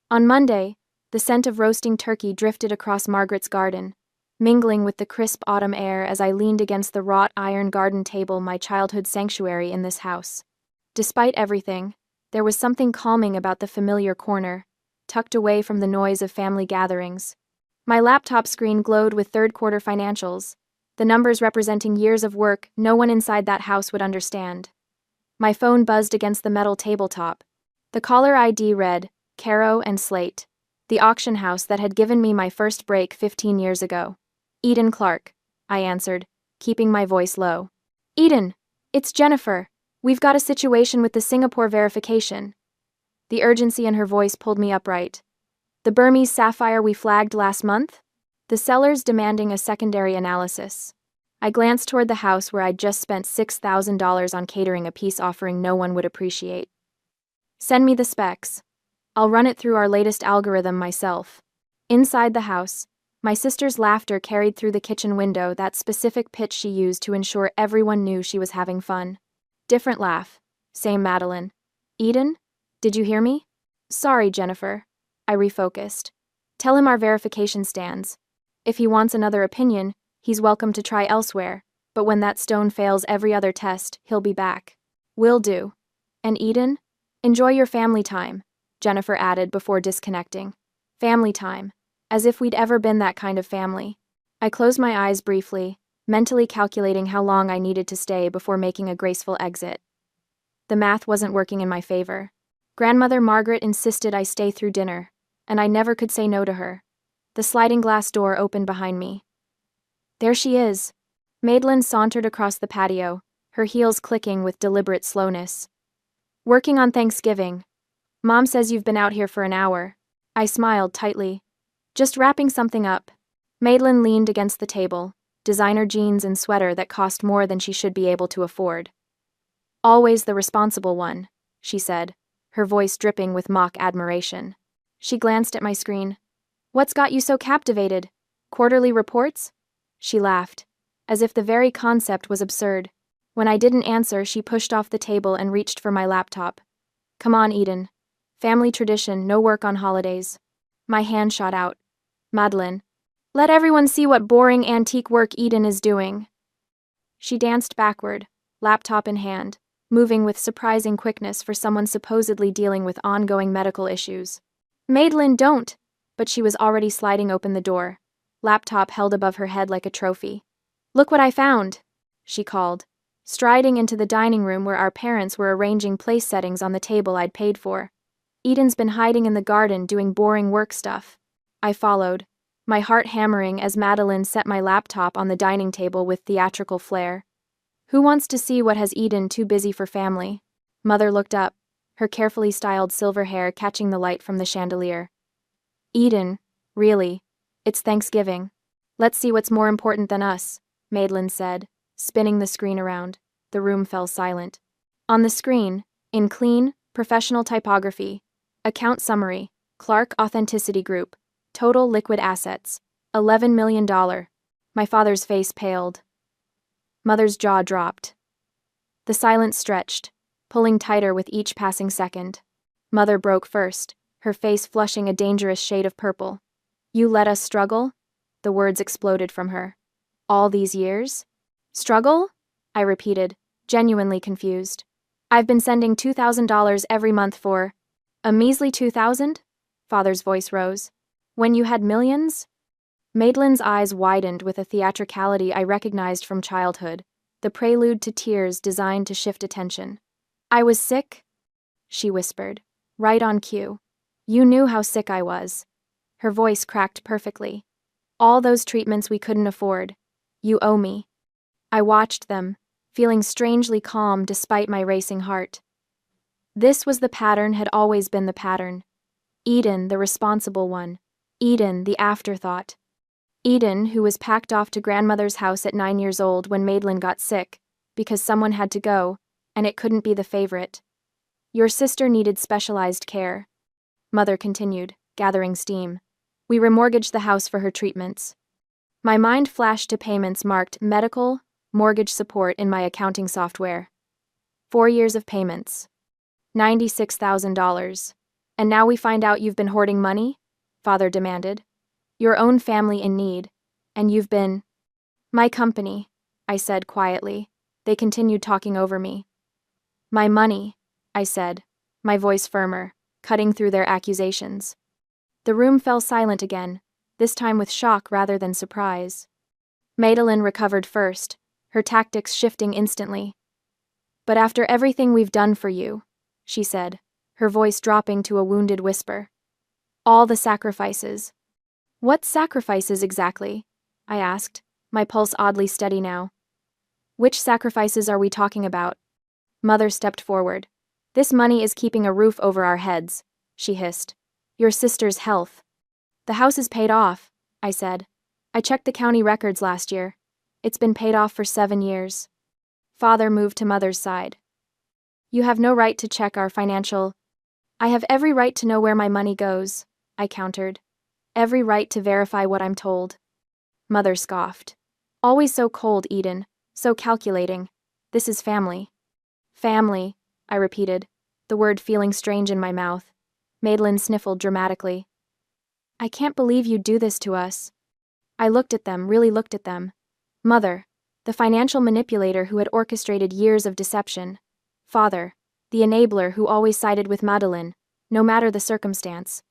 On Monday, the scent of roasting turkey drifted across Margaret's garden, mingling with the crisp autumn air as I leaned against the wrought iron garden table, my childhood sanctuary in this house. Despite everything, there was something calming about the familiar corner, tucked away from the noise of family gatherings. My laptop screen glowed with third-quarter financials, the numbers representing years of work no one inside that house would understand. My phone buzzed against the metal tabletop. The caller ID read, Caro and Slate, the auction house that had given me my first break 15 years ago. Eden Clark, I answered, keeping my voice low. Eden, it's Jennifer. We've got a situation with the Singapore verification. The urgency in her voice pulled me upright. The Burmese sapphire we flagged last month? The seller's demanding a secondary analysis. I glanced toward the house where I'd just spent $6,000 on catering a peace offering no one would appreciate. Send me the specs. I'll run it through our latest algorithm myself. Inside the house, my sister's laughter carried through the kitchen window, that specific pitch she used to ensure everyone knew she was having fun. Different laugh. Same Madeline. Eden? Did you hear me? Sorry, Jennifer. I refocused. Tell him our verification stands. If he wants another opinion, he's welcome to try elsewhere, but when that stone fails every other test, he'll be back. Will do. And Eden? Enjoy your family time, Jennifer added before disconnecting. Family time. As if we'd ever been that kind of family. I closed my eyes briefly, mentally calculating how long I needed to stay before making a graceful exit. The math wasn't working in my favor. Grandmother Margaret insisted I stay through dinner, and I never could say no to her. The sliding glass door opened behind me. There she is. Madeline sauntered across the patio, her heels clicking with deliberate slowness. Working on Thanksgiving. Mom says you've been out here for an hour. I smiled tightly. Just wrapping something up. Madeline leaned against the table, designer jeans and sweater that cost more than she should be able to afford. Always the responsible one, she said, her voice dripping with mock admiration. She glanced at my screen. What's got you so captivated? Quarterly reports? She laughed, as if the very concept was absurd. When I didn't answer, she pushed off the table and reached for my laptop. Come on, Eden. Family tradition, no work on holidays. My hand shot out. Madeline, let everyone see what boring antique work Eden is doing. She danced backward, laptop in hand, moving with surprising quickness for someone supposedly dealing with ongoing medical issues. Madeline, don't! But she was already sliding open the door, laptop held above her head like a trophy. Look what I found, she called, striding into the dining room where our parents were arranging place settings on the table I'd paid for. Eden's been hiding in the garden doing boring work stuff. I followed, my heart hammering as Madeline set my laptop on the dining table with theatrical flair. Who wants to see what has Eden too busy for family? Mother looked up, her carefully styled silver hair catching the light from the chandelier. Eden, really, it's Thanksgiving. Let's see what's more important than us, Madeline said, spinning the screen around. The room fell silent. On the screen, in clean, professional typography, account summary, Clark Authenticity Group. Total liquid assets, $11 million. My father's face paled. Mother's jaw dropped. The silence stretched, pulling tighter with each passing second. Mother broke first, her face flushing a dangerous shade of purple. You let us struggle? The words exploded from her. All these years? Struggle? I repeated, genuinely confused. I've been sending $2,000 every month for... A measly $2,000? Father's voice rose. When you had millions? Madeline's eyes widened with a theatricality I recognized from childhood, the prelude to tears designed to shift attention. I was sick? She whispered, right on cue. You knew how sick I was. Her voice cracked perfectly. All those treatments we couldn't afford. You owe me. I watched them, feeling strangely calm despite my racing heart. This was the pattern, had always been the pattern. Eden, the responsible one. Eden, the afterthought. Eden, who was packed off to grandmother's house at 9 years old when Madeline got sick, because someone had to go, and it couldn't be the favorite. Your sister needed specialized care. Mother continued, gathering steam. We remortgaged the house for her treatments. My mind flashed to payments marked medical, mortgage support in my accounting software. 4 years of payments. $96,000. And now we find out you've been hoarding money? Father demanded. Your own family in need. And you've been… My company, I said quietly. They continued talking over me. My money, I said, my voice firmer, cutting through their accusations. The room fell silent again, this time with shock rather than surprise. Madeline recovered first, her tactics shifting instantly. But after everything we've done for you, she said, her voice dropping to a wounded whisper. All the sacrifices. What sacrifices exactly? I asked, my pulse oddly steady now. Which sacrifices are we talking about? Mother stepped forward. This money is keeping a roof over our heads, she hissed. Your sister's health. The house is paid off, I said. I checked the county records last year. It's been paid off for 7 years. Father moved to Mother's side. You have no right to check our financial… I have every right to know where my money goes, I countered. Every right to verify what I'm told. Mother scoffed. Always so cold, Eden, so calculating. This is family. Family, I repeated, the word feeling strange in my mouth. Madeline sniffled dramatically. I can't believe you'd do this to us. I looked at them, really looked at them. Mother, the financial manipulator who had orchestrated years of deception. Father, the enabler who always sided with Madeline, no matter the circumstance.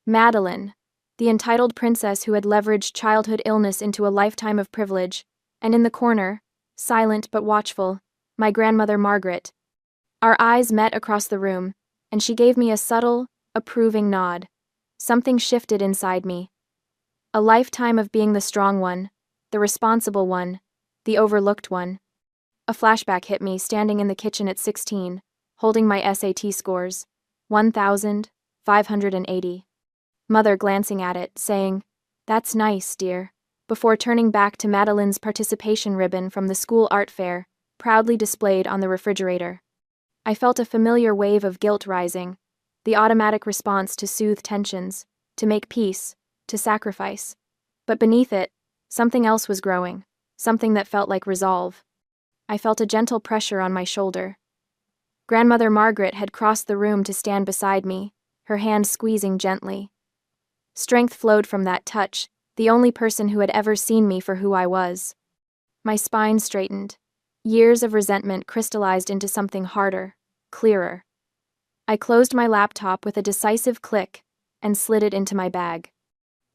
Madeline, the entitled princess who had leveraged childhood illness into a lifetime of privilege, and in the corner, silent but watchful, my grandmother Margaret. Our eyes met across the room, and she gave me a subtle, approving nod. Something shifted inside me. A lifetime of being the strong one, the responsible one, the overlooked one. A flashback hit me standing in the kitchen at 16, holding my SAT scores, 1,580. Mother glancing at it, saying, "That's nice, dear," before turning back to Madeline's participation ribbon from the school art fair, proudly displayed on the refrigerator. I felt a familiar wave of guilt rising, the automatic response to soothe tensions, to make peace, to sacrifice. But beneath it, something else was growing, something that felt like resolve. I felt a gentle pressure on my shoulder. Grandmother Margaret had crossed the room to stand beside me, her hand squeezing gently. Strength flowed from that touch, the only person who had ever seen me for who I was. My spine straightened. Years of resentment crystallized into something harder, clearer. I closed my laptop with a decisive click and slid it into my bag.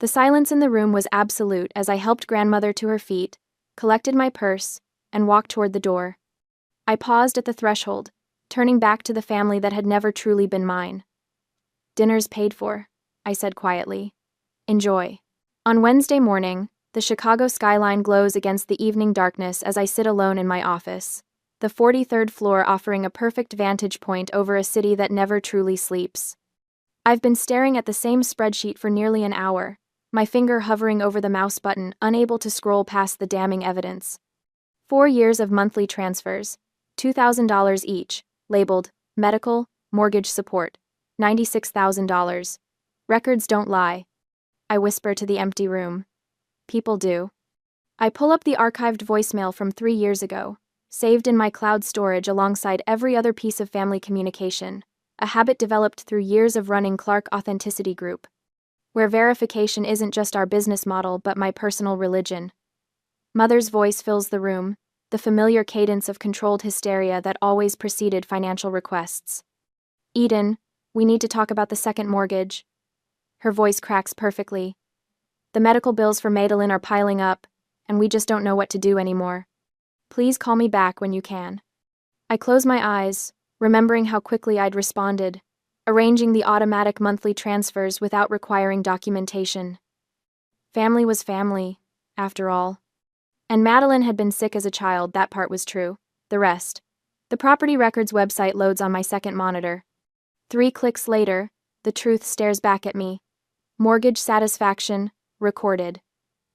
The silence in the room was absolute as I helped grandmother to her feet, collected my purse, and walked toward the door. I paused at the threshold, turning back to the family that had never truly been mine. "Dinner's paid for," I said quietly. "Enjoy." On Wednesday morning, the Chicago skyline glows against the evening darkness as I sit alone in my office, the 43rd floor offering a perfect vantage point over a city that never truly sleeps. I've been staring at the same spreadsheet for nearly an hour, my finger hovering over the mouse button, unable to scroll past the damning evidence. 4 years of monthly transfers, $2,000 each, labeled medical, mortgage support, $96,000. Records don't lie. I whisper to the empty room. People do. I pull up the archived voicemail from 3 years ago, saved in my cloud storage alongside every other piece of family communication, a habit developed through years of running Clark Authenticity Group, where verification isn't just our business model but my personal religion. Mother's voice fills the room, the familiar cadence of controlled hysteria that always preceded financial requests. "Eden, we need to talk about the second mortgage." Her voice cracks perfectly. "The medical bills for Madeline are piling up, and we just don't know what to do anymore. Please call me back when you can." I close my eyes, remembering how quickly I'd responded, arranging the automatic monthly transfers without requiring documentation. Family was family, after all. And Madeline had been sick as a child, that part was true. The rest. The property records website loads on my second monitor. 3 clicks later, the truth stares back at me. Mortgage satisfaction, recorded.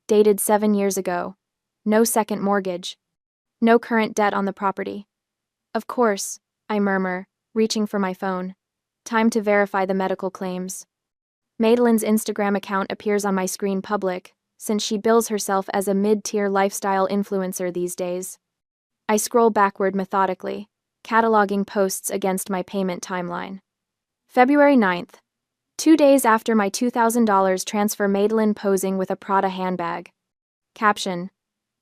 Dated 7 years ago. No second mortgage. No current debt on the property. "Of course," I murmur, reaching for my phone. Time to verify the medical claims. Madeline's Instagram account appears on my screen public, since she bills herself as a mid-tier lifestyle influencer these days. I scroll backward methodically, cataloging posts against my payment timeline. February 9th, 2 days after my $2,000 transfer, Madeline posing with a Prada handbag. Caption: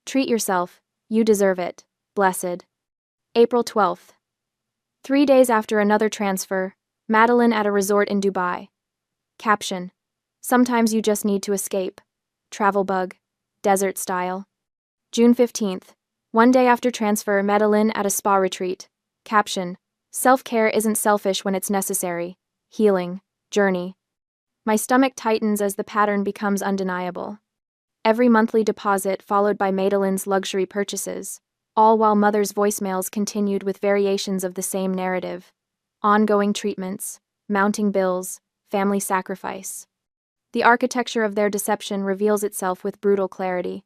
Treat yourself, you deserve it, blessed. April 12th. 3 days after another transfer, Madeline at a resort in Dubai. Caption: Sometimes you just need to escape. Travel bug. Desert style. June 15th. 1 day after transfer, Madeline at a spa retreat. Caption: Self-care isn't selfish when it's necessary. Healing. Journey. My stomach tightens as the pattern becomes undeniable. Every monthly deposit followed by Madeline's luxury purchases, all while mother's voicemails continued with variations of the same narrative. Ongoing treatments, mounting bills, family sacrifice. The architecture of their deception reveals itself with brutal clarity.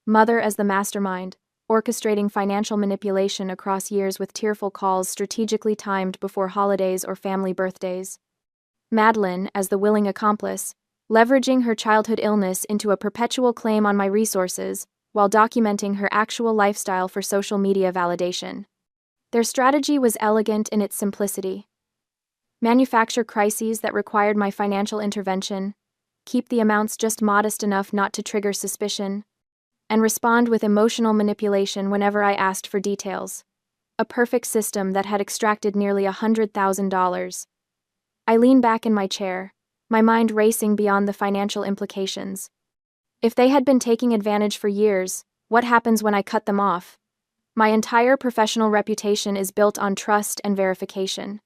Mother as the mastermind, orchestrating financial manipulation across years with tearful calls strategically timed before holidays or family birthdays. Madeline as the willing accomplice, leveraging her childhood illness into a perpetual claim on my resources while documenting her actual lifestyle for social media validation. Their strategy was elegant in its simplicity. Manufacture crises that required my financial intervention, keep the amounts just modest enough not to trigger suspicion, and respond with emotional manipulation whenever I asked for details. A perfect system that had extracted nearly $100,000. I lean back in my chair, my mind racing beyond the financial implications. If they had been taking advantage for years, what happens when I cut them off? My entire professional reputation is built on trust and verification.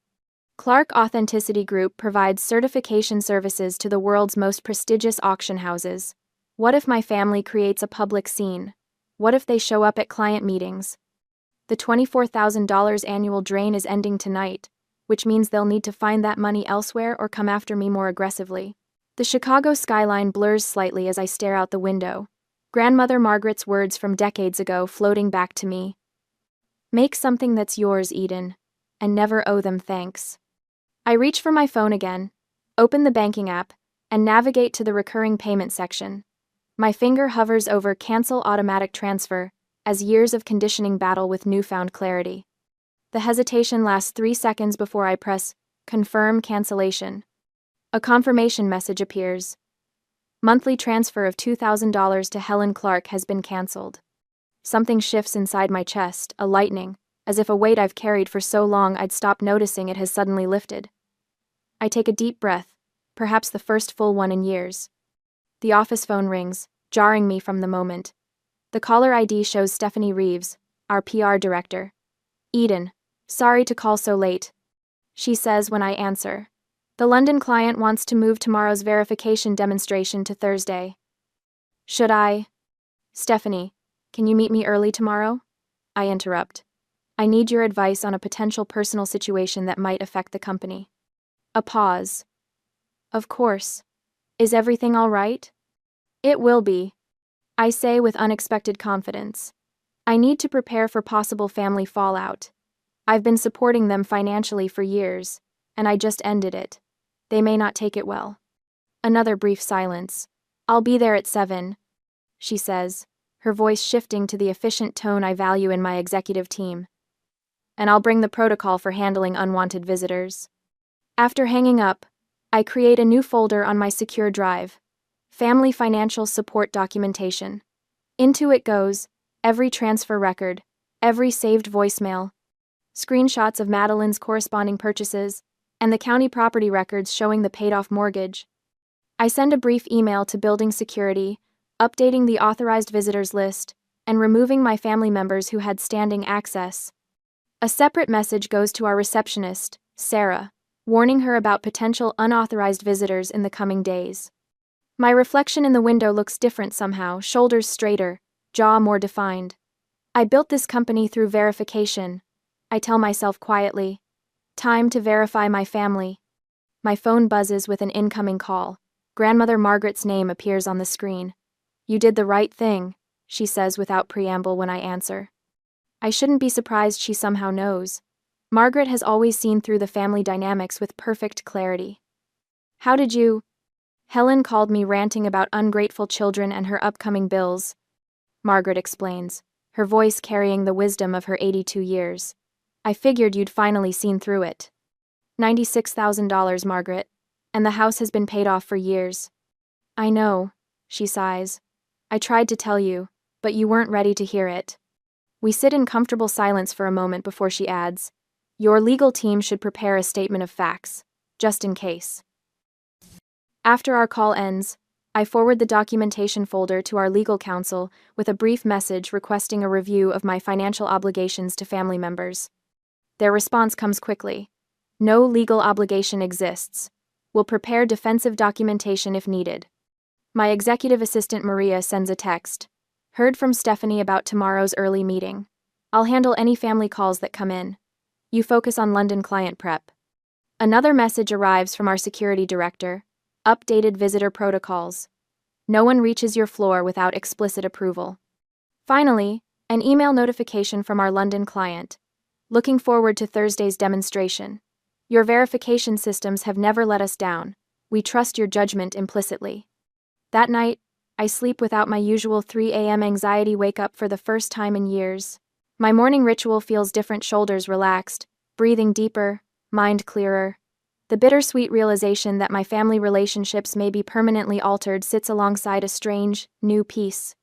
Clark Authenticity Group provides certification services to the world's most prestigious auction houses. What if my family creates a public scene? What if they show up at client meetings? The $24,000 annual drain is ending tonight, which means they'll need to find that money elsewhere or come after me more aggressively. The Chicago skyline blurs slightly as I stare out the window. Grandmother Margaret's words from decades ago floating back to me. Make something that's yours, Eden, and never owe them thanks. I reach for my phone again, open the banking app, and navigate to the recurring payment section. My finger hovers over Cancel Automatic Transfer as years of conditioning battle with newfound clarity. The hesitation lasts 3 seconds before I press Confirm Cancellation. A confirmation message appears. Monthly transfer of $2,000 to Helen Clark has been canceled. Something shifts inside my chest, a lightning, as if a weight I've carried for so long I'd stopped noticing it has suddenly lifted. I take a deep breath, perhaps the first full one in years. The office phone rings, jarring me from the moment. The caller ID shows Stephanie Reeves, our PR director. Eden, sorry to call so late, she says when I answer. The London client wants to move tomorrow's verification demonstration to Thursday. Should I? Stephanie, can you meet me early tomorrow? I interrupt. I need your advice on a potential personal situation that might affect the company. A pause. Of course. Is everything all right? It will be, I say with unexpected confidence. I need to prepare for possible family fallout. I've been supporting them financially for years, and I just ended it. They may not take it well. Another brief silence. I'll be there at 7, she says, her voice shifting to the efficient tone I value in my executive team. And I'll bring the protocol for handling unwanted visitors. After hanging up, I create a new folder on my secure drive. Family Financial Support Documentation. Into it goes every transfer record, every saved voicemail, screenshots of Madeline's corresponding purchases, and the county property records showing the paid-off mortgage. I send a brief email to building security, updating the authorized visitors list, and removing my family members who had standing access. A separate message goes to our receptionist, Sarah, warning her about potential unauthorized visitors in the coming days. My reflection in the window looks different somehow, shoulders straighter, jaw more defined. I built this company through verification, I tell myself quietly. Time to verify my family. My phone buzzes with an incoming call. Grandmother Margaret's name appears on the screen. You did the right thing, she says without preamble when I answer. I shouldn't be surprised she somehow knows. Margaret has always seen through the family dynamics with perfect clarity. How did you? Helen called me ranting about ungrateful children and her upcoming bills. Margaret explains, her voice carrying the wisdom of her 82 years. I figured you'd finally seen through it. $96,000, Margaret. and the house has been paid off for years. I know, she sighs. I tried to tell you, but you weren't ready to hear it. We sit in comfortable silence for a moment before she adds, your legal team should prepare a statement of facts, just in case. After our call ends, I forward the documentation folder to our legal counsel with a brief message requesting a review of my financial obligations to family members. Their response comes quickly. No legal obligation exists. We'll prepare defensive documentation if needed. My executive assistant Maria sends a text. Heard from Stephanie about tomorrow's early meeting. I'll handle any family calls that come in. You focus on London client prep. Another message arrives from our security director. Updated visitor protocols. No one reaches your floor without explicit approval. Finally, an email notification from our London client. Looking forward to Thursday's demonstration. Your verification systems have never let us down. We trust your judgment implicitly. That night, I sleep without my usual 3 a.m. anxiety wake-up for the first time in years. My morning ritual feels different, shoulders relaxed, breathing deeper, mind clearer. The bittersweet realization that my family relationships may be permanently altered sits alongside a strange, new peace.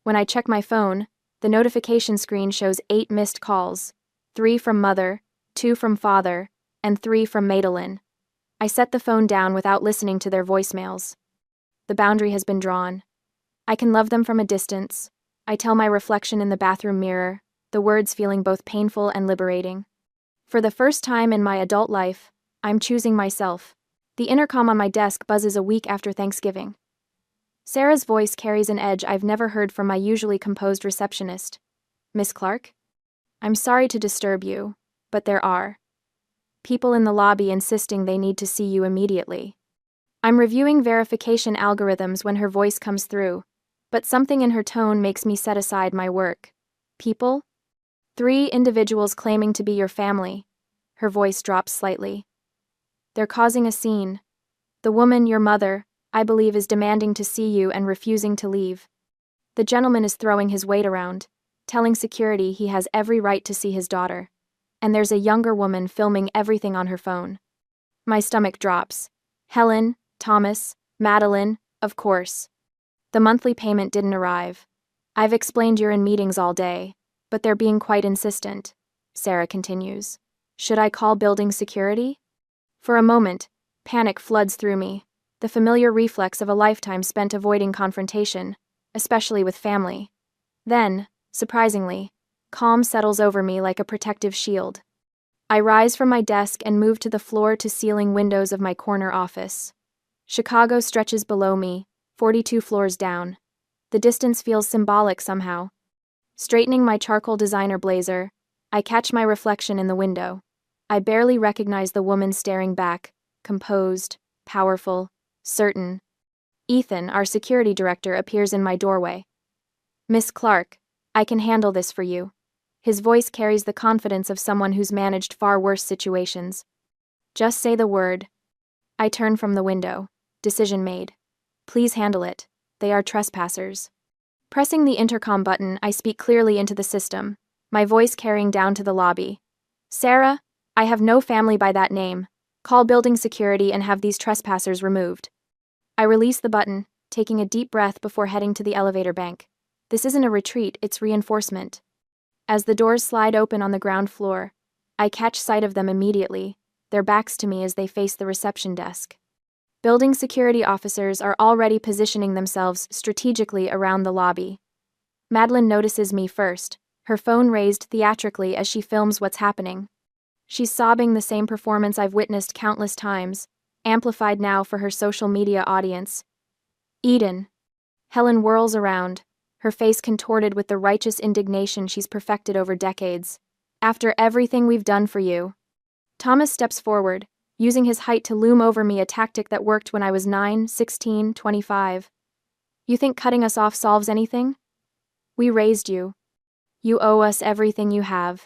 When I check my phone, the notification screen shows 8 missed calls, 3 from mother, 2 from father, and 3 from Madeline. I set the phone down without listening to their voicemails. The boundary has been drawn. I can love them from a distance. I tell my reflection in the bathroom mirror, the words feeling both painful and liberating. For the first time in my adult life, I'm choosing myself. The intercom on my desk buzzes a week after Thanksgiving. Sarah's voice carries an edge I've never heard from my usually composed receptionist. Miss Clark? I'm sorry to disturb you, but there are people in the lobby insisting they need to see you immediately. I'm reviewing verification algorithms when her voice comes through, but something in her tone makes me set aside my work. People? 3 individuals claiming to be your family. Her voice drops slightly. They're causing a scene. The woman, your mother, I believe is demanding to see you and refusing to leave. The gentleman is throwing his weight around, telling security he has every right to see his daughter. And there's a younger woman filming everything on her phone. My stomach drops. Helen, Thomas, Madeline, of course. The monthly payment didn't arrive. I've explained you're in meetings all day, but they're being quite insistent, Sarah continues. Should I call building security? For a moment, panic floods through me, the familiar reflex of a lifetime spent avoiding confrontation, especially with family. Then, surprisingly, calm settles over me like a protective shield. I rise from my desk and move to the floor-to-ceiling windows of my corner office. Chicago stretches below me, 42 floors down. The distance feels symbolic somehow. Straightening my charcoal designer blazer, I catch my reflection in the window. I barely recognize the woman staring back, composed, powerful, certain. Ethan, our security director, appears in my doorway. Miss Clark, I can handle this for you. His voice carries the confidence of someone who's managed far worse situations. Just say the word. I turn from the window. Decision made. Please handle it. They are trespassers. Pressing the intercom button, I speak clearly into the system, my voice carrying down to the lobby. Sarah, I have no family by that name. Call building security and have these trespassers removed. I release the button, taking a deep breath before heading to the elevator bank. This isn't a retreat, it's reinforcement. As the doors slide open on the ground floor, I catch sight of them immediately, their backs to me as they face the reception desk. Building security officers are already positioning themselves strategically around the lobby. Madeline notices me first, her phone raised theatrically as she films what's happening. She's sobbing the same performance I've witnessed countless times, amplified now for her social media audience. Eden. Helen whirls around, her face contorted with the righteous indignation she's perfected over decades. After everything we've done for you. Thomas steps forward, using his height to loom over me, a tactic that worked when I was 9, 16, 25. You think cutting us off solves anything? We raised you. You owe us everything you have.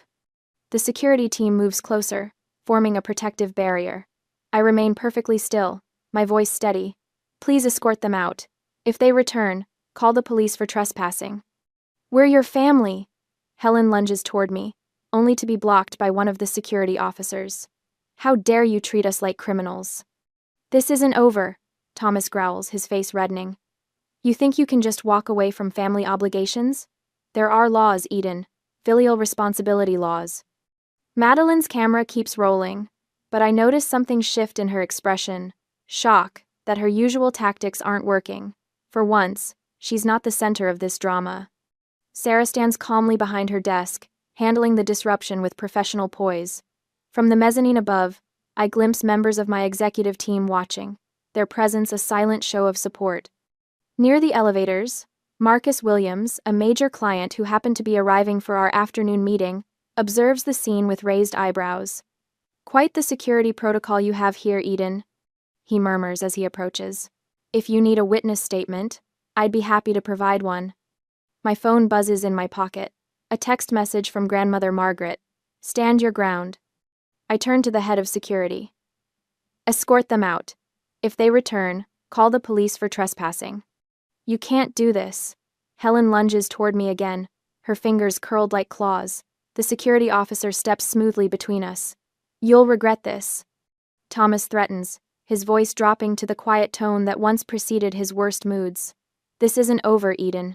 The security team moves closer, forming a protective barrier. I remain perfectly still, my voice steady. Please escort them out. If they return, call the police for trespassing. We're your family. Helen lunges toward me, only to be blocked by one of the security officers. How dare you treat us like criminals? This isn't over, Thomas growls, his face reddening. You think you can just walk away from family obligations? There are laws, Eden. Filial responsibility laws. Madeline's camera keeps rolling, but I notice something shift in her expression. Shock that her usual tactics aren't working. For once, she's not the center of this drama. Sarah stands calmly behind her desk, handling the disruption with professional poise. From the mezzanine above, I glimpse members of my executive team watching, their presence a silent show of support. Near the elevators, Marcus Williams, a major client who happened to be arriving for our afternoon meeting, observes the scene with raised eyebrows. Quite the security protocol you have here, Eden, he murmurs as he approaches. If you need a witness statement, I'd be happy to provide one. My phone buzzes in my pocket. A text message from grandmother Margaret. Stand your ground. I turn to the head of security. Escort them out. If they return, call the police for trespassing. You can't do this. Helen lunges toward me again, her fingers curled like claws. The security officer steps smoothly between us. You'll regret this. Thomas threatens, his voice dropping to the quiet tone that once preceded his worst moods. This isn't over, Eden.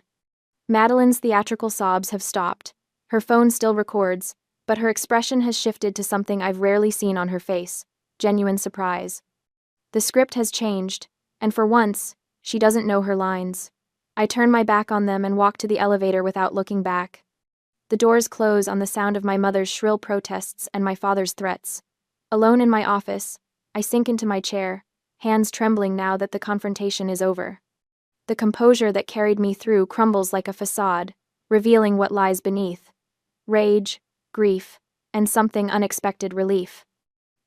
Madeline's theatrical sobs have stopped. Her phone still records, but her expression has shifted to something I've rarely seen on her face: genuine surprise. The script has changed, and for once, she doesn't know her lines. I turn my back on them and walk to the elevator without looking back. The doors close on the sound of my mother's shrill protests and my father's threats. Alone in my office, I sink into my chair, hands trembling now that the confrontation is over. The composure that carried me through crumbles like a facade, revealing what lies beneath: rage, grief, and something unexpected relief.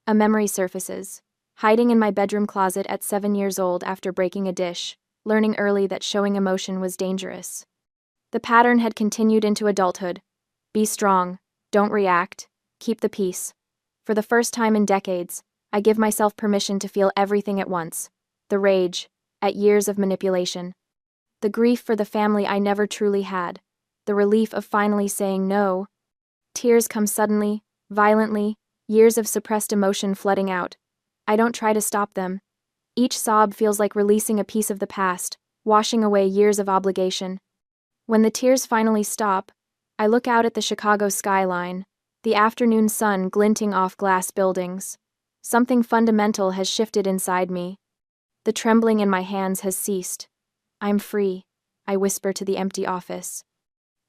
A memory surfaces, hiding in my bedroom closet at 7 years old after breaking a dish, learning early that showing emotion was dangerous. The pattern had continued into adulthood. Be strong, don't react, keep the peace. For the first time in decades, I give myself permission to feel everything at once: the rage, at years of manipulation, the grief for the family I never truly had, the relief of finally saying no. Tears come suddenly, violently, years of suppressed emotion flooding out. I don't try to stop them. Each sob feels like releasing a piece of the past, washing away years of obligation. When the tears finally stop, I look out at the Chicago skyline, the afternoon sun glinting off glass buildings. Something fundamental has shifted inside me. The trembling in my hands has ceased. I'm free, I whisper to the empty office.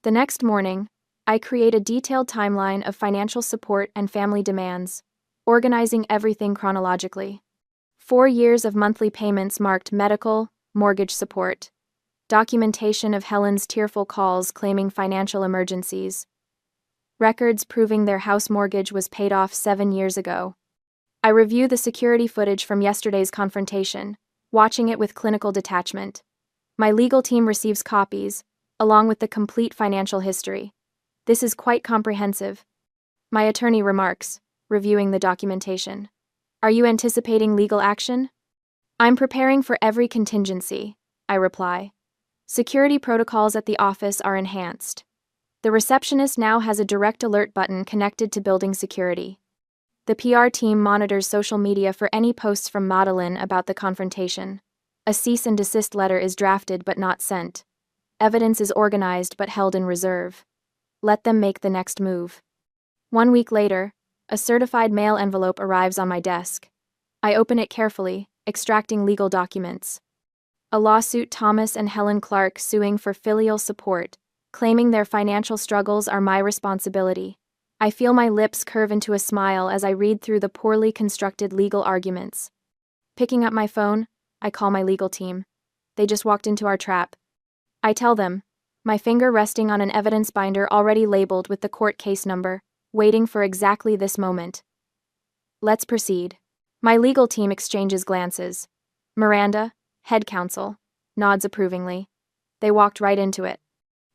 The next morning, I create a detailed timeline of financial support and family demands, organizing everything chronologically. 4 years of monthly payments marked medical, mortgage support. Documentation of Helen's tearful calls claiming financial emergencies. Records proving their house mortgage was paid off 7 years ago. I review the security footage from yesterday's confrontation, watching it with clinical detachment. My legal team receives copies, along with the complete financial history. This is quite comprehensive. My attorney remarks, reviewing the documentation. Are you anticipating legal action? I'm preparing for every contingency, I reply. Security protocols at the office are enhanced. The receptionist now has a direct alert button connected to building security. The PR team monitors social media for any posts from Madeline about the confrontation. A cease and desist letter is drafted but not sent. Evidence is organized but held in reserve. Let them make the next move. 1 week later, a certified mail envelope arrives on my desk. I open it carefully, extracting legal documents. A lawsuit: Thomas and Helen Clark suing for filial support, claiming their financial struggles are my responsibility. I feel my lips curve into a smile as I read through the poorly constructed legal arguments. Picking up my phone, I call my legal team. They just walked into our trap. I tell them, my finger resting on an evidence binder already labeled with the court case number, waiting for exactly this moment. Let's proceed. My legal team exchanges glances. Miranda, head counsel, nods approvingly. They walked right into it.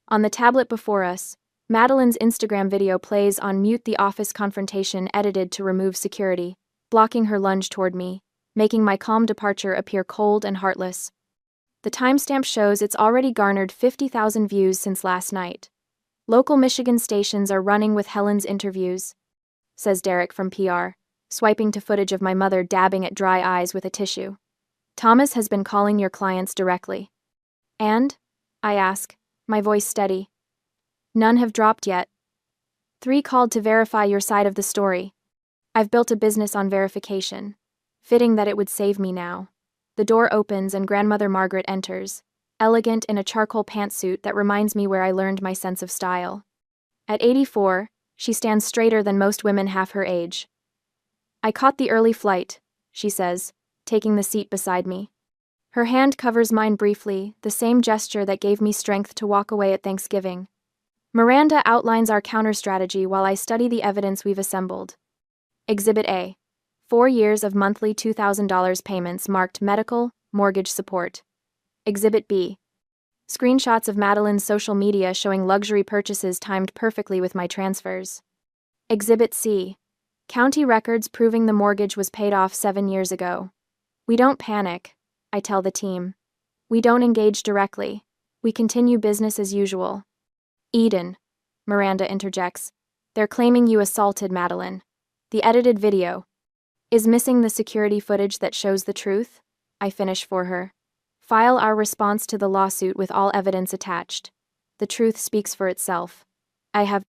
On the tablet before us, Madeline's Instagram video plays on mute. The office confrontation edited to remove security, blocking her lunge toward me, making my calm departure appear cold and heartless. The timestamp shows it's already garnered 50,000 views since last night. Local Michigan stations are running with Helen's interviews, says Derek from PR. swiping to footage of my mother dabbing at dry eyes with a tissue. Thomas has been calling your clients directly. And? I ask, my voice steady. None have dropped yet. 3 called to verify your side of the story. I've built a business on verification. Fitting that it would save me now. The door opens and Grandmother Margaret enters, elegant in a charcoal pantsuit that reminds me where I learned my sense of style. At 84, she stands straighter than most women half her age. I caught the early flight, she says, taking the seat beside me. Her hand covers mine briefly, the same gesture that gave me strength to walk away at Thanksgiving. Miranda outlines our counter-strategy while I study the evidence we've assembled. Exhibit A. 4 years of monthly $2,000 payments marked medical, mortgage support. Exhibit B. Screenshots of Madeline's social media showing luxury purchases timed perfectly with my transfers. Exhibit C. County records proving the mortgage was paid off 7 years ago. We don't panic, I tell the team. We don't engage directly. We continue business as usual. Eden, Miranda interjects. They're claiming you assaulted Madeline. The edited video is missing the security footage that shows the truth, I finish for her. File our response to the lawsuit with all evidence attached. The truth speaks for itself. I have.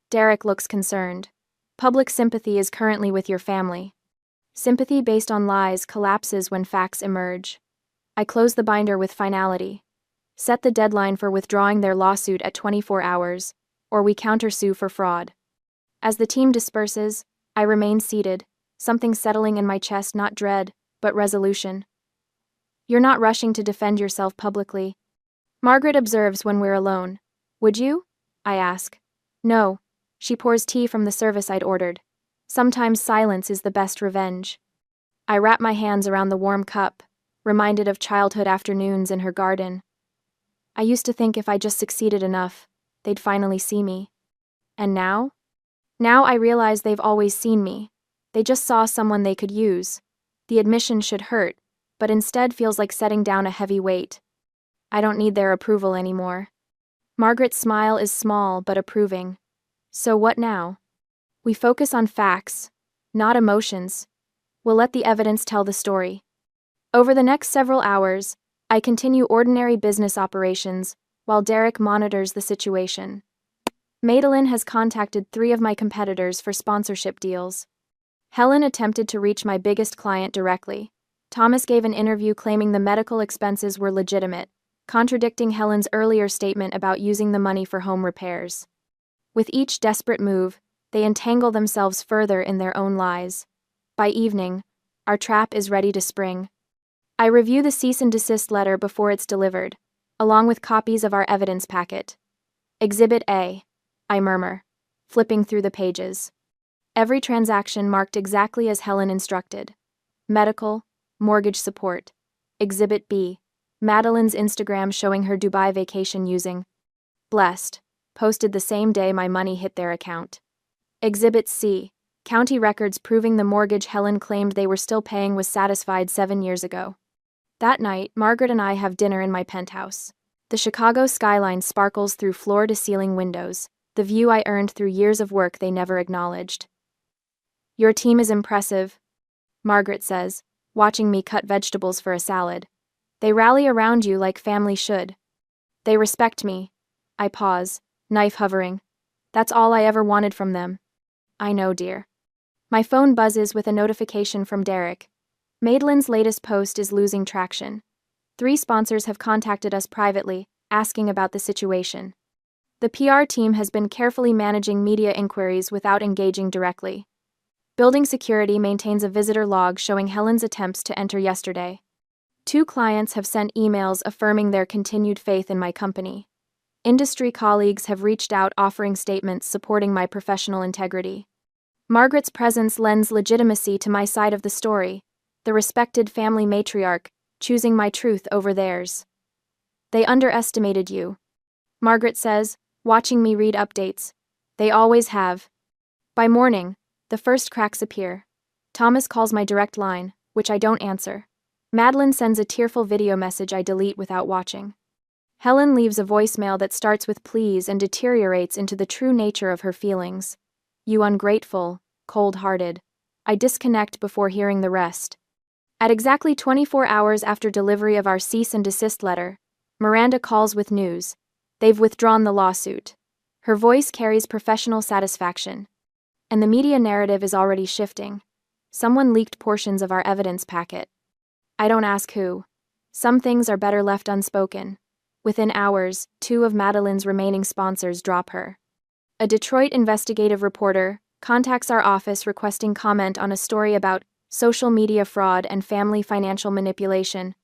Derek looks concerned. Public sympathy is currently with your family. Sympathy based on lies collapses when facts emerge. I close the binder with finality. Set the deadline for withdrawing their lawsuit at 24 hours, or we countersue for fraud. As the team disperses, I remain seated, something settling in my chest, not dread, but resolution. You're not rushing to defend yourself publicly. Margaret observes when we're alone. Would you? I ask. No. She pours tea from the service I'd ordered. Sometimes silence is the best revenge. I wrap my hands around the warm cup, reminded of childhood afternoons in her garden. I used to think if I just succeeded enough, they'd finally see me. And now? Now I realize they've always seen me. They just saw someone they could use. The admission should hurt, but instead feels like setting down a heavy weight. I don't need their approval anymore. Margaret's smile is small but approving. So what now? We focus on facts, not emotions. We'll let the evidence tell the story. Over the next several hours, I continue ordinary business operations while Derek monitors the situation. Madeline has contacted 3 of my competitors for sponsorship deals. Helen attempted to reach my biggest client directly. Thomas gave an interview claiming the medical expenses were legitimate, contradicting Helen's earlier statement about using the money for home repairs. With each desperate move, they entangle themselves further in their own lies. By evening, our trap is ready to spring. I review the cease and desist letter before it's delivered, along with copies of our evidence packet. Exhibit A, I murmur, flipping through the pages. Every transaction marked exactly as Helen instructed. Medical, mortgage support. Exhibit B, Madeline's Instagram showing her Dubai vacation using Blessed, posted the same day my money hit their account. Exhibit C, county records proving the mortgage Helen claimed they were still paying was satisfied 7 years ago. That night, Margaret and I have dinner in my penthouse. The Chicago skyline sparkles through floor-to-ceiling windows, the view I earned through years of work they never acknowledged. Your team is impressive, Margaret says, watching me cut vegetables for a salad. They rally around you like family should. They respect me. I pause, knife hovering. That's all I ever wanted from them. I know, dear. My phone buzzes with a notification from Derek. Madeline's latest post is losing traction. 3 sponsors have contacted us privately, asking about the situation. The PR team has been carefully managing media inquiries without engaging directly. Building security maintains a visitor log showing Helen's attempts to enter yesterday. 2 clients have sent emails affirming their continued faith in my company. Industry colleagues have reached out offering statements supporting my professional integrity. Margaret's presence lends legitimacy to my side of the story, the respected family matriarch, choosing my truth over theirs. They underestimated you, Margaret says, watching me read updates. They always have. By morning, the first cracks appear. Thomas calls my direct line, which I don't answer. Madeline sends a tearful video message I delete without watching. Helen leaves a voicemail that starts with please and deteriorates into the true nature of her feelings. You ungrateful, cold-hearted. I disconnect before hearing the rest. At exactly 24 hours after delivery of our cease and desist letter, Miranda calls with news. They've withdrawn the lawsuit. Her voice carries professional satisfaction. And the media narrative is already shifting. Someone leaked portions of our evidence packet. I don't ask who. Some things are better left unspoken. Within hours, 2 of Madeline's remaining sponsors drop her. A Detroit investigative reporter contacts our office requesting comment on a story about social media fraud and family financial manipulation.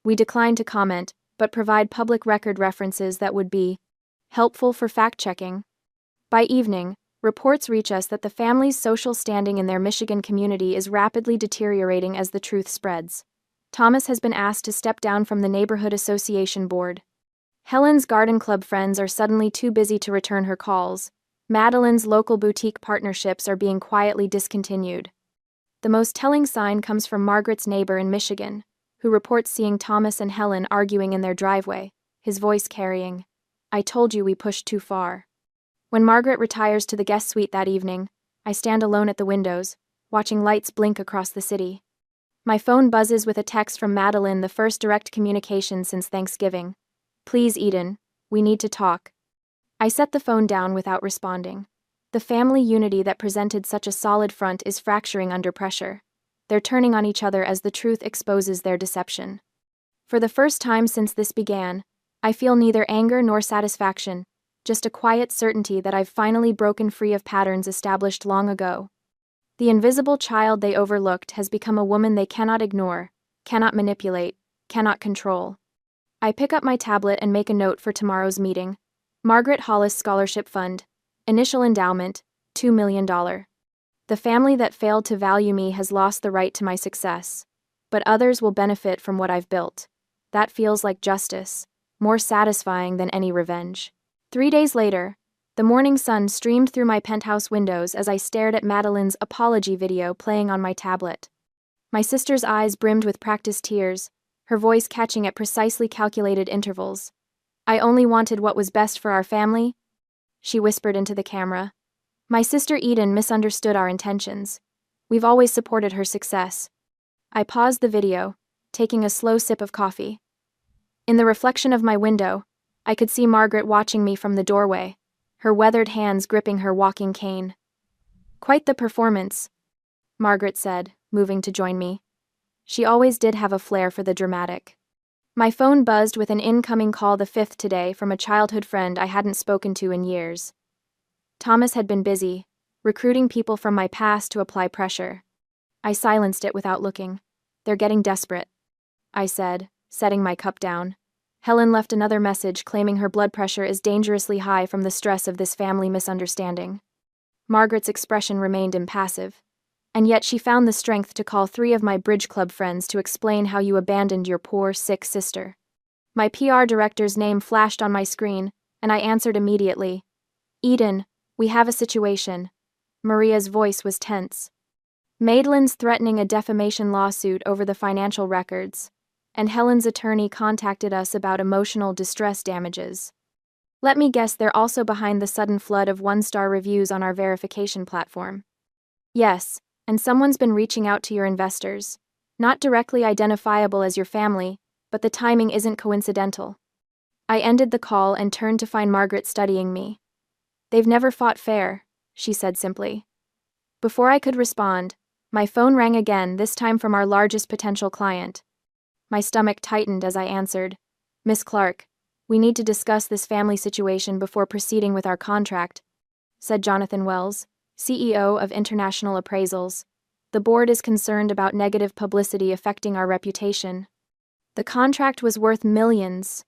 We decline to comment, but provide public record references that would be helpful for fact-checking. By evening, reports reach us that the family's social standing in their Michigan community is rapidly deteriorating as the truth spreads. Thomas has been asked to step down from the neighborhood association board. Helen's garden club friends are suddenly too busy to return her calls. Madeline's local boutique partnerships are being quietly discontinued. The most telling sign comes from Margaret's neighbor in Michigan, who reports seeing Thomas and Helen arguing in their driveway, his voice carrying, "I told you we pushed too far." When Margaret retires to the guest suite that evening, I stand alone at the windows, watching lights blink across the city. My phone buzzes with a text from Madeline, the first direct communication since Thanksgiving. "Please, Eden, we need to talk." I set the phone down without responding. The family unity that presented such a solid front is fracturing under pressure. They're turning on each other as the truth exposes their deception. For the first time since this began, I feel neither anger nor satisfaction, just a quiet certainty that I've finally broken free of patterns established long ago. The invisible child they overlooked has become a woman they cannot ignore, cannot manipulate, cannot control. I pick up my tablet and make a note for tomorrow's meeting. Margaret Hollis Scholarship Fund. Initial endowment, $2 million. The family that failed to value me has lost the right to my success. But others will benefit from what I've built. That feels like justice, more satisfying than any revenge. 3 days later, the morning sun streamed through my penthouse windows as I stared at Madeline's apology video playing on my tablet. My sister's eyes brimmed with practiced tears, her voice catching at precisely calculated intervals. "I only wanted what was best for our family," she whispered into the camera. "My sister Eden misunderstood our intentions. We've always supported her success." I paused the video, taking a slow sip of coffee. In the reflection of my window, I could see Margaret watching me from the doorway, her weathered hands gripping her walking cane. "Quite the performance," Margaret said, moving to join me. She always did have a flair for the dramatic. My phone buzzed with an incoming call, the 5th today, from a childhood friend I hadn't spoken to in years. Thomas had been busy, recruiting people from my past to apply pressure. I silenced it without looking. "They're getting desperate," I said, setting my cup down. Helen left another message claiming her blood pressure is dangerously high from the stress of this family misunderstanding. Margaret's expression remained impassive. And yet she found the strength to call 3 of my bridge club friends to explain how you abandoned your poor, sick sister. My PR director's name flashed on my screen, and I answered immediately. "Eden, we have a situation." Maria's voice was tense. Madeline's threatening a defamation lawsuit over the financial records, and Helen's attorney contacted us about emotional distress damages. Let me guess, they're also behind the sudden flood of 1-star reviews on our verification platform. Yes. And someone's been reaching out to your investors. Not directly identifiable as your family, but the timing isn't coincidental. I ended the call and turned to find Margaret studying me. "They've never fought fair," she said simply. Before I could respond, my phone rang again, this time from our largest potential client. My stomach tightened as I answered. "Miss Clark, we need to discuss this family situation before proceeding with our contract," said Jonathan Wells, CEO of International Appraisals. "The board is concerned about negative publicity affecting our reputation." The contract was worth millions.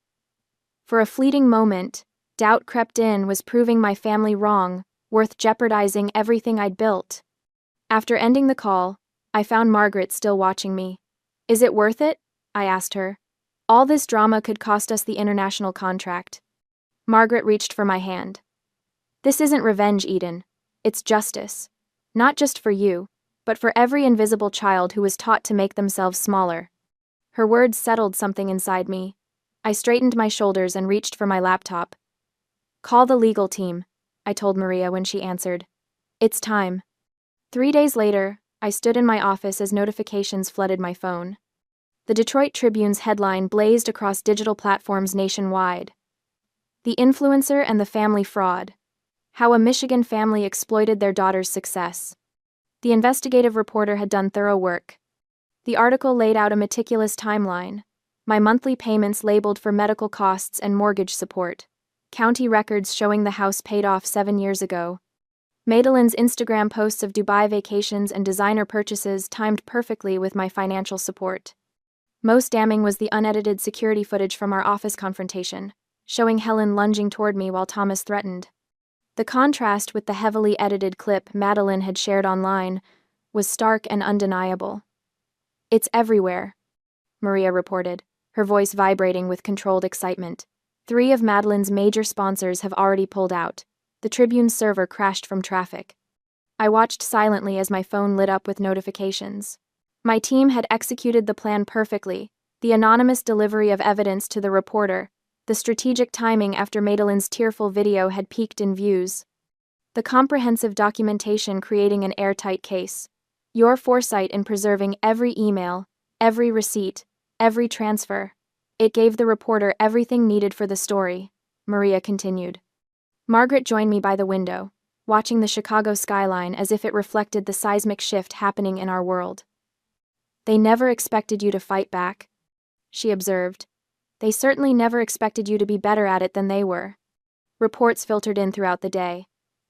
For a fleeting moment, doubt crept in, was proving my family wrong, worth jeopardizing everything I'd built. After ending the call, I found Margaret still watching me. "Is it worth it?" I asked her. "All this drama could cost us the international contract." Margaret reached for my hand. "This isn't revenge, Eden. It's justice. Not just for you, but for every invisible child who was taught to make themselves smaller." Her words settled something inside me. I straightened my shoulders and reached for my laptop. "Call the legal team," I told Maria when she answered. "It's time." 3 days later, I stood in my office as notifications flooded my phone. The Detroit Tribune's headline blazed across digital platforms nationwide. The influencer and the family fraud. How a Michigan family exploited their daughter's success. The investigative reporter had done thorough work. The article laid out a meticulous timeline. My monthly payments labeled for medical costs and mortgage support. County records showing the house paid off 7 years ago. Madeline's Instagram posts of Dubai vacations and designer purchases timed perfectly with my financial support. Most damning was the unedited security footage from our office confrontation, showing Helen lunging toward me while Thomas threatened. The contrast with the heavily edited clip Madeline had shared online was stark and undeniable. "It's everywhere," Maria reported, her voice vibrating with controlled excitement. 3 of Madeline's major sponsors have already pulled out. The Tribune's server crashed from traffic. I watched silently as my phone lit up with notifications. My team had executed the plan perfectly, the anonymous delivery of evidence to the reporter, the strategic timing after Madeline's tearful video had peaked in views, the comprehensive documentation creating an airtight case. Your foresight in preserving every email, every receipt, every transfer. It gave the reporter everything needed for the story, Maria continued. Margaret joined me by the window, watching the Chicago skyline as if it reflected the seismic shift happening in our world. "They never expected you to fight back," she observed. "They certainly never expected you to be better at it than they were." Reports filtered in throughout the day.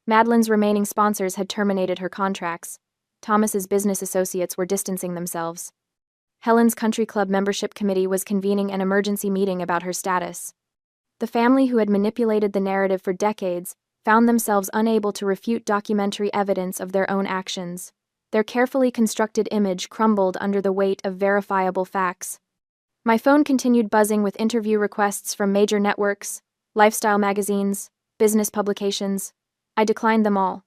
Madeline's remaining sponsors had terminated her contracts. Thomas's business associates were distancing themselves. Helen's country club membership committee was convening an emergency meeting about her status. The family who had manipulated the narrative for decades found themselves unable to refute documentary evidence of their own actions. Their carefully constructed image crumbled under the weight of verifiable facts. My phone continued buzzing with interview requests from major networks, lifestyle magazines, business publications. I declined them all.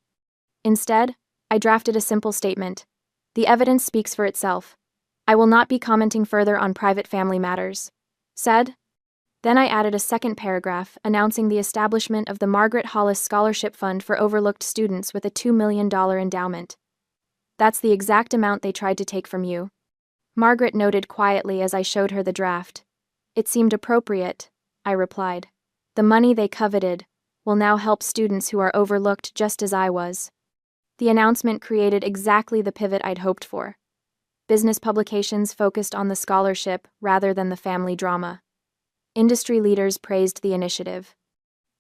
Instead, I drafted a simple statement. The evidence speaks for itself. I will not be commenting further on private family matters. Said. Then I added a second paragraph announcing the establishment of the Margaret Hollis Scholarship Fund for overlooked students with a $2 million endowment. "That's the exact amount they tried to take from you," Margaret noted quietly as I showed her the draft. "It seemed appropriate," I replied. "The money they coveted will now help students who are overlooked just as I was." The announcement created exactly the pivot I'd hoped for. Business publications focused on the scholarship rather than the family drama. Industry leaders praised the initiative.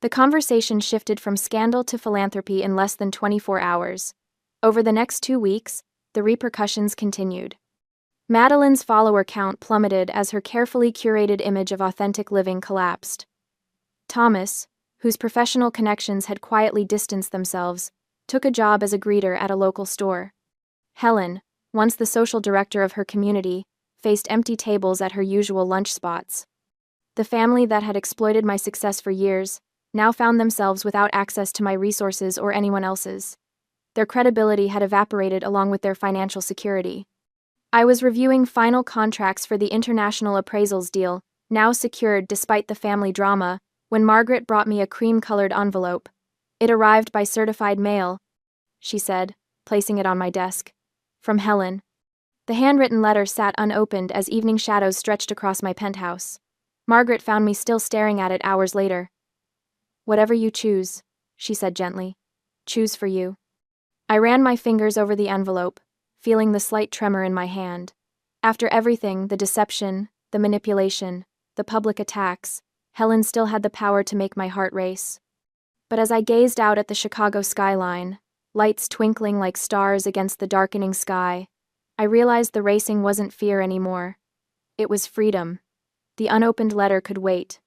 The conversation shifted from scandal to philanthropy in less than 24 hours. Over the next 2 weeks, the repercussions continued. Madeline's follower count plummeted as her carefully curated image of authentic living collapsed. Thomas, whose professional connections had quietly distanced themselves, took a job as a greeter at a local store. Helen, once the social director of her community, faced empty tables at her usual lunch spots. The family that had exploited my success for years now found themselves without access to my resources or anyone else's. Their credibility had evaporated along with their financial security. I was reviewing final contracts for the international appraisals deal, now secured despite the family drama, when Margaret brought me a cream-colored envelope. "It arrived by certified mail," she said, placing it on my desk. "From Helen." The handwritten letter sat unopened as evening shadows stretched across my penthouse. Margaret found me still staring at it hours later. "Whatever you choose," she said gently. "Choose for you." I ran my fingers over the envelope, feeling the slight tremor in my hand. After everything, the deception, the manipulation, the public attacks, Helen still had the power to make my heart race. But as I gazed out at the Chicago skyline, lights twinkling like stars against the darkening sky, I realized the racing wasn't fear anymore. It was freedom. The unopened letter could wait.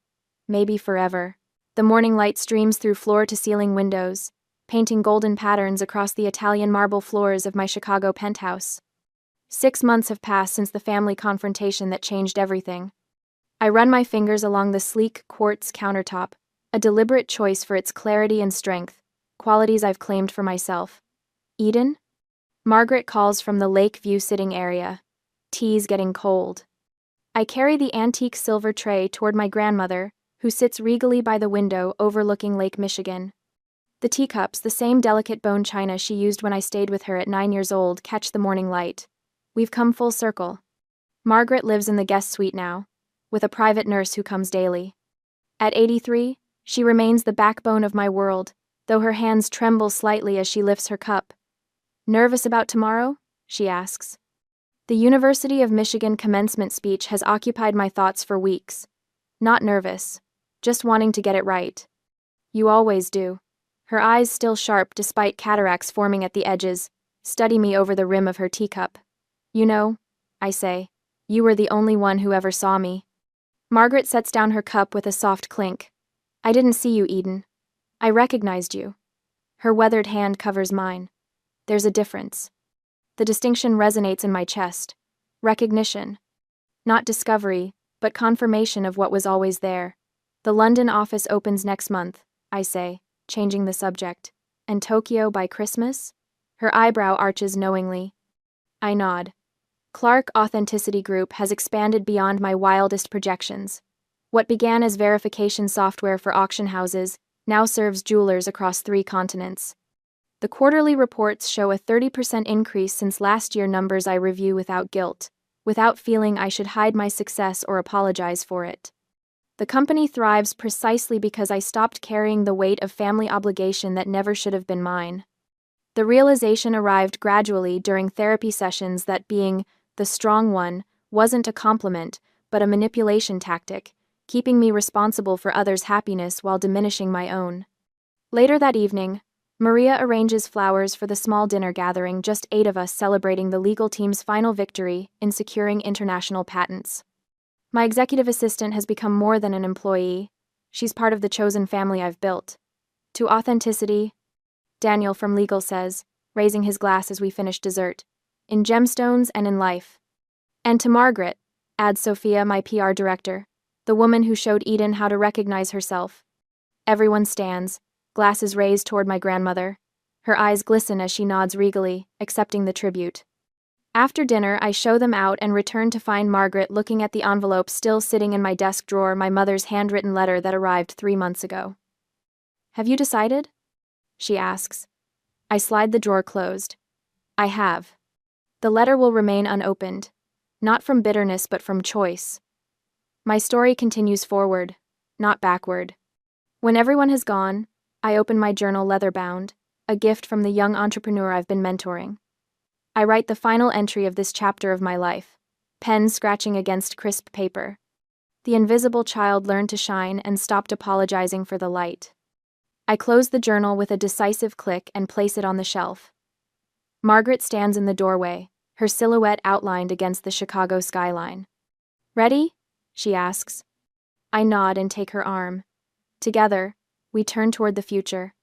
Maybe forever. The morning light streams through floor-to-ceiling windows, painting golden patterns across the Italian marble floors of my Chicago penthouse. 6 months have passed since the family confrontation that changed everything. I run my fingers along the sleek quartz countertop, a deliberate choice for its clarity and strength, qualities I've claimed for myself. Eden? Margaret calls from the lake view sitting area. Tea's getting cold. I carry the antique silver tray toward my grandmother, who sits regally by the window overlooking Lake Michigan. The teacups, the same delicate bone china she used when I stayed with her at 9 years old, catch the morning light. We've come full circle. Margaret lives in the guest suite now, with a private nurse who comes daily. At 83, she remains the backbone of my world, though her hands tremble slightly as she lifts her cup. Nervous about tomorrow? She asks. The University of Michigan commencement speech has occupied my thoughts for weeks. Not nervous, just wanting to get it right. You always do. Her eyes still sharp despite cataracts forming at the edges, study me over the rim of her teacup. You know, I say, you were the only one who ever saw me. Margaret sets down her cup with a soft clink. I didn't see you, Eden. I recognized you. Her weathered hand covers mine. There's a difference. The distinction resonates in my chest. Recognition. Not discovery, but confirmation of what was always there. The London office opens next month, I say, changing the subject. And Tokyo by Christmas? Her eyebrow arches knowingly. I nod. Clark Authenticity Group has expanded beyond my wildest projections. What began as verification software for auction houses now serves jewelers across 3 continents. The quarterly reports show a 30% increase since last year, numbers I review without guilt, without feeling I should hide my success or apologize for it. The company thrives precisely because I stopped carrying the weight of family obligation that never should have been mine. The realization arrived gradually during therapy sessions that being the strong one wasn't a compliment, but a manipulation tactic, keeping me responsible for others' happiness while diminishing my own. Later that evening, Maria arranges flowers for the small dinner gathering, just 8 of us celebrating the legal team's final victory in securing international patents. My executive assistant has become more than an employee. She's part of the chosen family I've built. To authenticity, Daniel from legal says, raising his glass as we finish dessert, in gemstones and in life. And to Margaret, adds Sophia, my PR director, the woman who showed Eden how to recognize herself. Everyone stands, glasses raised toward my grandmother. Her eyes glisten as she nods regally, accepting the tribute. After dinner, I show them out and return to find Margaret looking at the envelope still sitting in my desk drawer, my mother's handwritten letter that arrived 3 months ago. Have you decided? She asks. I slide the drawer closed. I have. The letter will remain unopened, not from bitterness but from choice. My story continues forward, not backward. When everyone has gone, I open my journal leather-bound, a gift from the young entrepreneur I've been mentoring. I write the final entry of this chapter of my life, pen scratching against crisp paper. The invisible child learned to shine and stopped apologizing for the light. I close the journal with a decisive click and place it on the shelf. Margaret stands in the doorway, her silhouette outlined against the Chicago skyline. Ready? She asks. I nod and take her arm. Together, we turn toward the future.